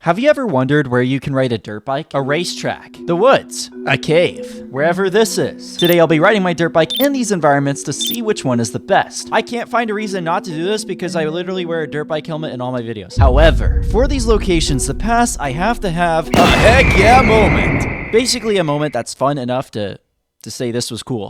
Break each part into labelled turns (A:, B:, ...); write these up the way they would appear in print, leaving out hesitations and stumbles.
A: Have you ever wondered where you can ride a dirt bike? A racetrack, the woods, a cave, wherever this is. Today I'll be riding my dirt bike in these environments to see which one is the best. I can't find a reason not to do this because I literally wear a dirt bike helmet in all my videos. However, for these locations to pass, I have to have a heck yeah moment. Basically a moment that's fun enough to say this was cool.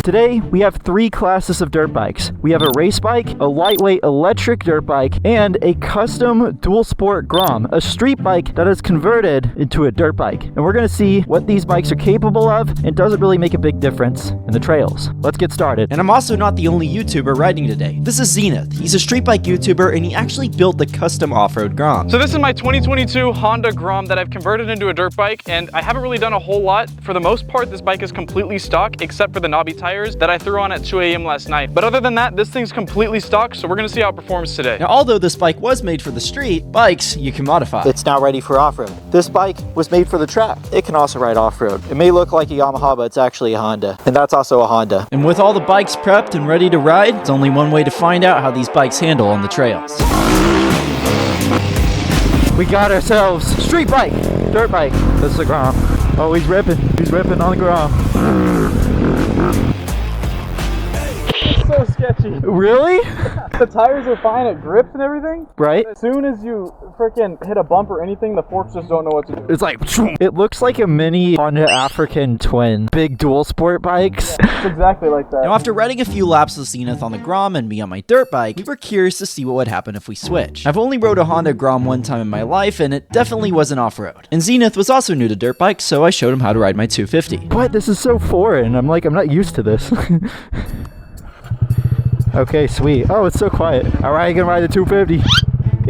A: Today, we have 3 classes of dirt bikes. We have a race bike, a lightweight electric dirt bike, and a custom dual sport Grom, a street bike that is converted into a dirt bike. And we're gonna see what these bikes are capable of, and does it really make a big difference in the trails. Let's get started. And I'm also not the only YouTuber riding today. This is Zenith. He's a street bike YouTuber, and he actually built the custom off-road Grom.
B: So this is my 2022 Honda Grom that I've converted into a dirt bike, and I haven't really done a whole lot. For the most part, this bike is completely stock, except for the knobby tires that I threw on at 2 a.m. last night. But other than that, this thing's completely stock, so we're gonna see how it performs today.
A: Now, although this bike was made for the street, bikes you can modify.
C: It's now ready for off-road. This bike was made for the track. It can also ride off-road. It may look like a Yamaha, but it's actually a Honda. And that's also a Honda.
A: And with all the bikes prepped and ready to ride, it's only one way to find out how these bikes handle on the trails.
D: We got ourselves street bike, dirt bike. This is the Grom. Oh, he's ripping. He's ripping on the Grom.
B: So sketchy.
D: Really?
B: The tires are fine, it grips and everything.
D: Right?
B: As soon as you freaking hit a bump or anything, the forks just don't know what to do.
D: It's like, it looks like a mini Honda African twin. Big dual sport bikes.
B: Yeah, it's exactly like that.
A: Now, after riding a few laps with Zenith on the Grom and me on my dirt bike, we were curious to see what would happen if we switched. I've only rode a Honda Grom one time in my life, and it definitely wasn't off-road. And Zenith was also new to dirt bikes, so I showed him how to ride my 250.
D: What? This is so foreign. I'm not used to this. Okay, sweet. Oh, it's so quiet. All right, you can ride the 250.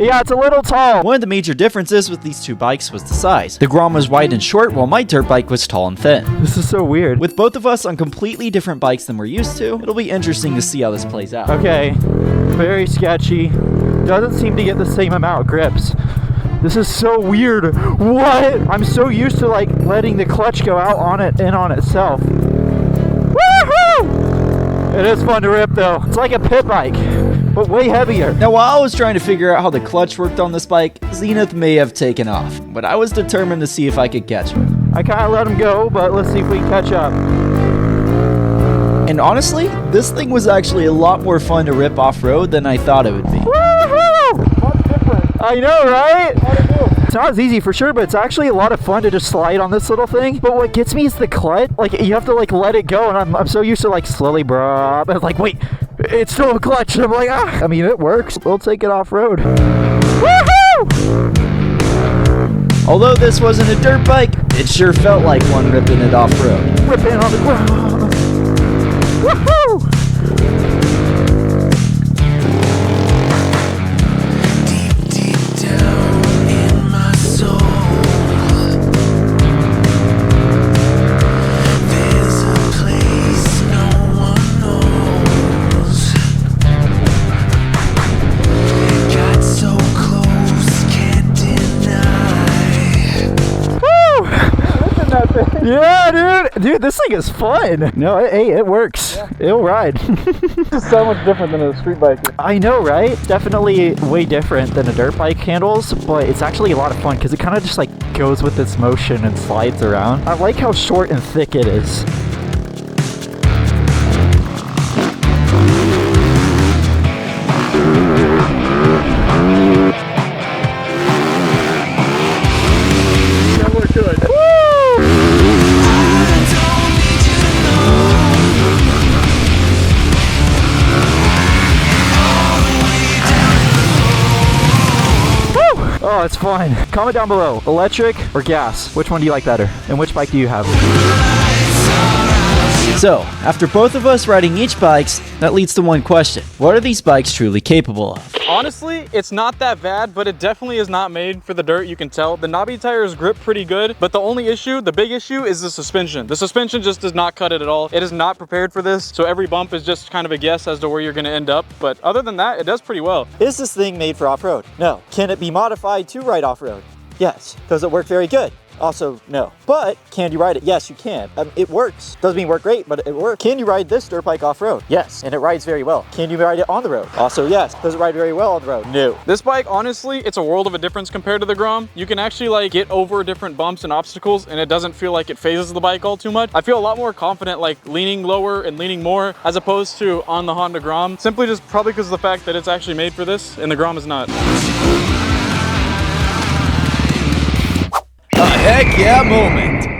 D: Yeah, it's a little tall.
A: One of the major differences with these two bikes was the size. The Grom was wide and short, while my dirt bike was tall and thin.
D: This is so weird.
A: With both of us on completely different bikes than we're used to, it'll be interesting to see how this plays out.
D: Okay, very sketchy. Doesn't seem to get the same amount of grips. This is so weird. What? I'm so used to like letting the clutch go out on it and on itself. Woohoo! It is fun to rip though. It's like a pit bike, but way heavier.
A: Now, while I was trying to figure out how the clutch worked on this bike, Zenith may have taken off, but I was determined to see if I could catch him.
D: I kind of let him go, but let's see if we can catch up.
A: And honestly, this thing was actually a lot more fun to rip off-road than I thought it would be.
D: Woohoo!
B: Much different.
D: I know, right?
B: How to do?
D: It's not as easy for sure, but it's actually a lot of fun to just slide on this little thing. But what gets me is the clutch. Like, you have to like let it go, and I'm so used to like slowly, bro. But like, wait, it's still a clutch. And I'm like, ah. I mean, it works. We'll take it off-road. Woohoo!
A: Although this wasn't a dirt bike, it sure felt like one ripping it off-road.
D: Ripping on the ground. Woohoo! Yeah, dude, this thing is fun. No, it works. Yeah. It'll ride.
B: This is so much different than a street bike.
D: I know, right? Definitely way different than a dirt bike handles, but it's actually a lot of fun because it kind of just like goes with its motion and slides around. I like how short and thick it is. Oh, it's fun. Comment down below, electric or gas? Which one do you like better? And which bike do you have?
A: So, after both of us riding each bikes, that leads to one question. What are these bikes truly capable of?
B: Honestly, it's not that bad, but it definitely is not made for the dirt, you can tell. The knobby tires grip pretty good, but the only issue, the big issue, is the suspension. The suspension just does not cut it at all. It is not prepared for this, so every bump is just kind of a guess as to where you're gonna end up. But other than that, it does pretty well.
C: Is this thing made for off-road? No. Can it be modified to ride off-road? Yes. Does it work very good? Also, no. But can you ride it? Yes, you can. It works. Doesn't mean work great, but it works. Can you ride this dirt bike off-road? Yes, and it rides very well. Can you ride it on the road? Also, yes. Does it ride very well on the road? No.
B: This bike, honestly, it's a world of a difference compared to the Grom. You can actually like get over different bumps and obstacles, and it doesn't feel like it phases the bike all too much. I feel a lot more confident like leaning lower and leaning more as opposed to on the Honda Grom, simply just probably because of the fact that it's actually made for this and the Grom is not.
E: A heck yeah moment.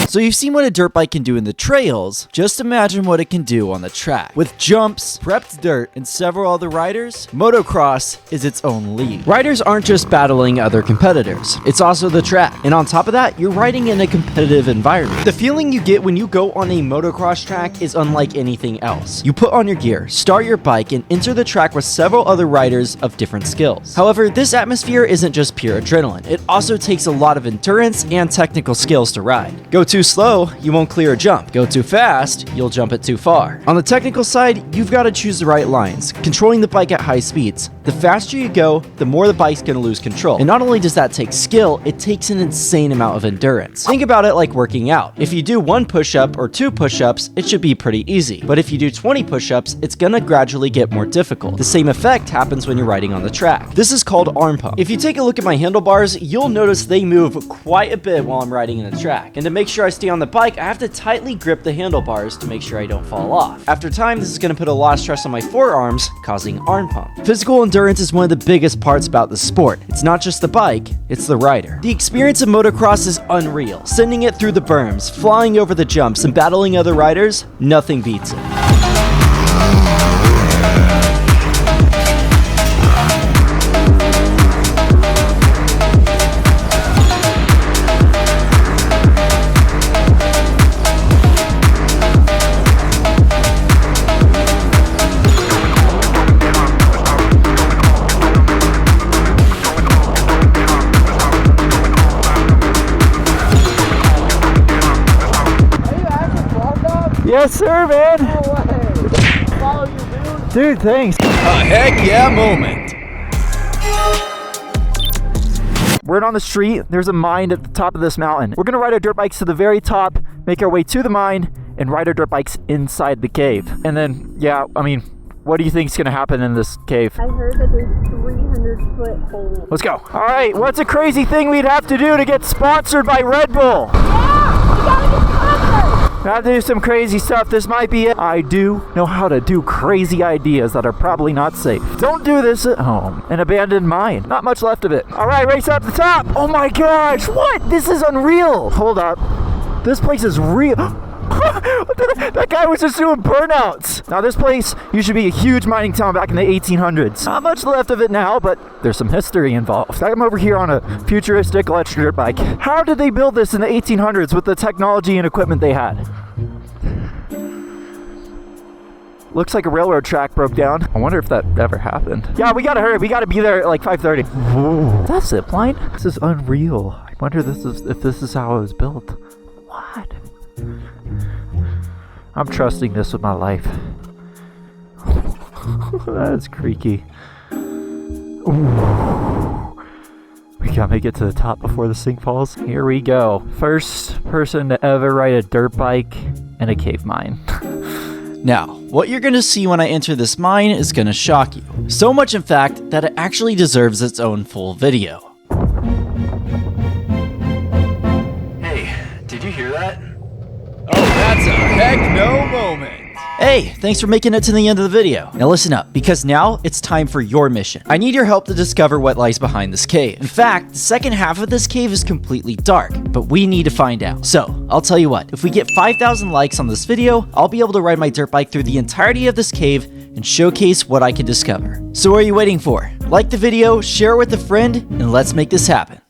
A: So you've seen what a dirt bike can do in the trails, just imagine what it can do on the track. With jumps, prepped dirt, and several other riders, motocross is its own league. Riders aren't just battling other competitors, it's also the track. And on top of that, you're riding in a competitive environment. The feeling you get when you go on a motocross track is unlike anything else. You put on your gear, start your bike, and enter the track with several other riders of different skills. However, this atmosphere isn't just pure adrenaline. It also takes a lot of endurance and technical skills to ride. Go too slow, you won't clear a jump. Go too fast, you'll jump it too far. On the technical side, you've got to choose the right lines, controlling the bike at high speeds. The faster you go, the more the bike's going to lose control. And not only does that take skill, it takes an insane amount of endurance. Think about it like working out. If you do 1 push-up or 2 push-ups, it should be pretty easy. But if you do 20 push-ups, it's going to gradually get more difficult. The same effect happens when you're riding on the track. This is called arm pump. If you take a look at my handlebars, you'll notice they move quite a bit while I'm riding in the track. And to make sure I stay on the bike, I have to tightly grip the handlebars to make sure I don't fall off. After time, this is going to put a lot of stress on my forearms, causing arm pump. Physical endurance is one of the biggest parts about the sport. It's not just the bike, it's the rider. The experience of motocross is unreal. Sending it through the berms, flying over the jumps, and battling other riders, nothing beats it.
D: Yes, sir, man.
C: No way. Follow you, dude.
D: Dude, thanks.
E: A heck yeah moment.
D: We're on the street. There's a mine at the top of this mountain. We're gonna ride our dirt bikes to the very top, make our way to the mine, and ride our dirt bikes inside the cave. And then, yeah, I mean, what do you think's gonna happen in this cave?
F: I heard that there's 300-foot hole.
D: Let's go. All right, what's a crazy thing we'd have to do to get sponsored by Red Bull?
F: Yeah, we gotta get sponsored.
D: I have to do some crazy stuff. This might be it. I do know how to do crazy ideas that are probably not safe. Don't do this at home. An abandoned mine. Not much left of it. All right, race up the top. Oh my gosh, what? This is unreal. Hold up. This place is real. That guy was just doing burnouts. Now this place used to be a huge mining town back in the 1800s. Not much left of it now, but there's some history involved. I'm over here on a futuristic electric dirt bike. How did they build this in the 1800s with the technology and equipment they had? Looks like a railroad track broke down. I wonder if that ever happened. Yeah, we gotta hurry. We gotta be there at like 5:30. Whoa, that's zip line? This is unreal. I wonder if this is how it was built. What? I'm trusting this with my life. That's creaky. Ooh. We gotta make it to the top before the sink falls. Here we go. First person to ever ride a dirt bike in a cave mine.
A: Now, what you're gonna see when I enter this mine is gonna shock you. So much, in fact, that it actually deserves its own full video.
E: Hey, did you hear that? Oh, that's a heck no moment.
A: Hey, thanks for making it to the end of the video. Now listen up, because now it's time for your mission. I need your help to discover what lies behind this cave. In fact, the second half of this cave is completely dark, but we need to find out. So, I'll tell you what, if we get 5,000 likes on this video, I'll be able to ride my dirt bike through the entirety of this cave and showcase what I can discover. So what are you waiting for? Like the video, share it with a friend, and let's make this happen.